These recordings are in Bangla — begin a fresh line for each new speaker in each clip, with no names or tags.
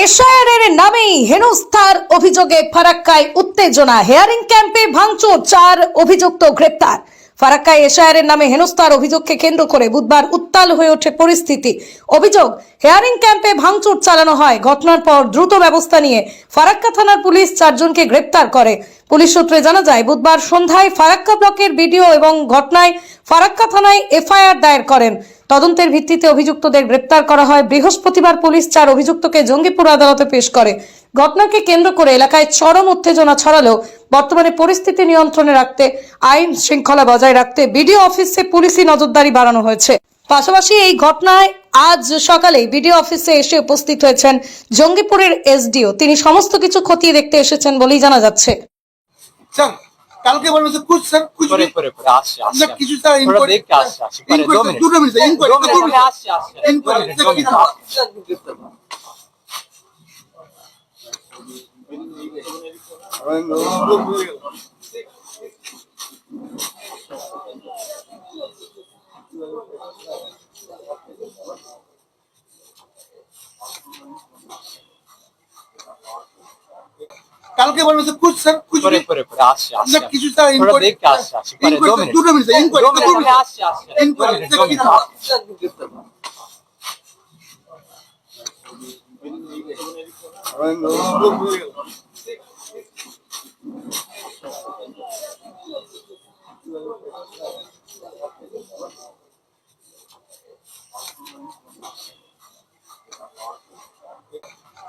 এশায়ারের নামেই হেনস্থার অভিযোগে ফারাক্কায় উত্তেজনা। হেয়ারিং ক্যাম্পে ভাঙচুর, 4 অভিযুক্ত গ্রেপ্তার। ফারাক্কায় এশায়ারের নামে হেনস্থার অভিযোগকে কেন্দ্র করে বুধবার উত্তাল হয়ে ওঠে পরিস্থিতি। অভিযোগ, হেয়ারিং ক্যাম্পে ভাঙচুর চালানো হয়। ঘটনার পর দ্রুত ব্যবস্থা নিয়ে ফারাক্কা থানার পুলিশ 4 জনকে গ্রেপ্তার করে। পুলিশ সূত্রে জানা যায়, বুধবার সন্ধ্যায় ফারাক্কা ব্লকের বিডিও এবং ঘটনায় ফারাক্কা থানায় এফআইআর দায়ের করেন। তদন্তের ভিত্তিতে অভিযুক্তদের গ্রেপ্তার করা হয়। বৃহস্পতিবার পুলিশ 4 অভিযুক্তকে জঙ্গিপুর আদালতে পেশ করে। ঘটনাকে কেন্দ্র করে এলাকায় চরম উত্তেজনা ছড়ালেও বর্তমানে পরিস্থিতি নিয়ন্ত্রণে রাখতে, আইন শৃঙ্খলা বজায় রাখতে বিডিও অফিসে পুলিশি নজরদারি বাড়ানো হয়েছে। পাশাপাশি এই ঘটনায় আজ সকালে বিডিও অফিসে এসে উপস্থিত হয়েছেন জঙ্গিপুরের এসডিও। তিনি সমস্ত কিছু খতিয়ে দেখতে এসেছেন বলেই জানা যাচ্ছে।
স্যার কালকে বলবো স্যার কুছ স্যার কুছ
পরে আসছে
আমরা কিছু স্যার
আমরা দেখতে আসছে পরে 2 মিনিট
2 মিনিট ইনকোয়ারি
আসছে
ইনকোয়ারি কালকে বলবো স্যার কুছ স্যার কুছ
পরে আসছে
আমরা কিছু স্যার
আমরা দেখতে আসছে পরে 2 মিনিট
2 মিনিট ইনকোয়ারি
আসছে
ইনকোয়ারি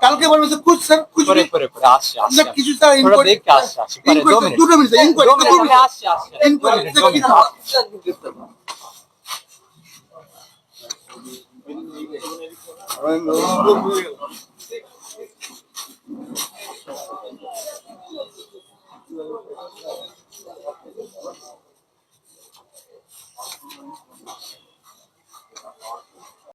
কালকে বলবো স্যার কুছ স্যার কুছ
পরে আসছে
আমরা কিছু স্যার
আমরা দেখতে আসছে পরে 2 মিনিট
2 মিনিট ইনকোয়ারি
আসছে
ইনকোয়ারি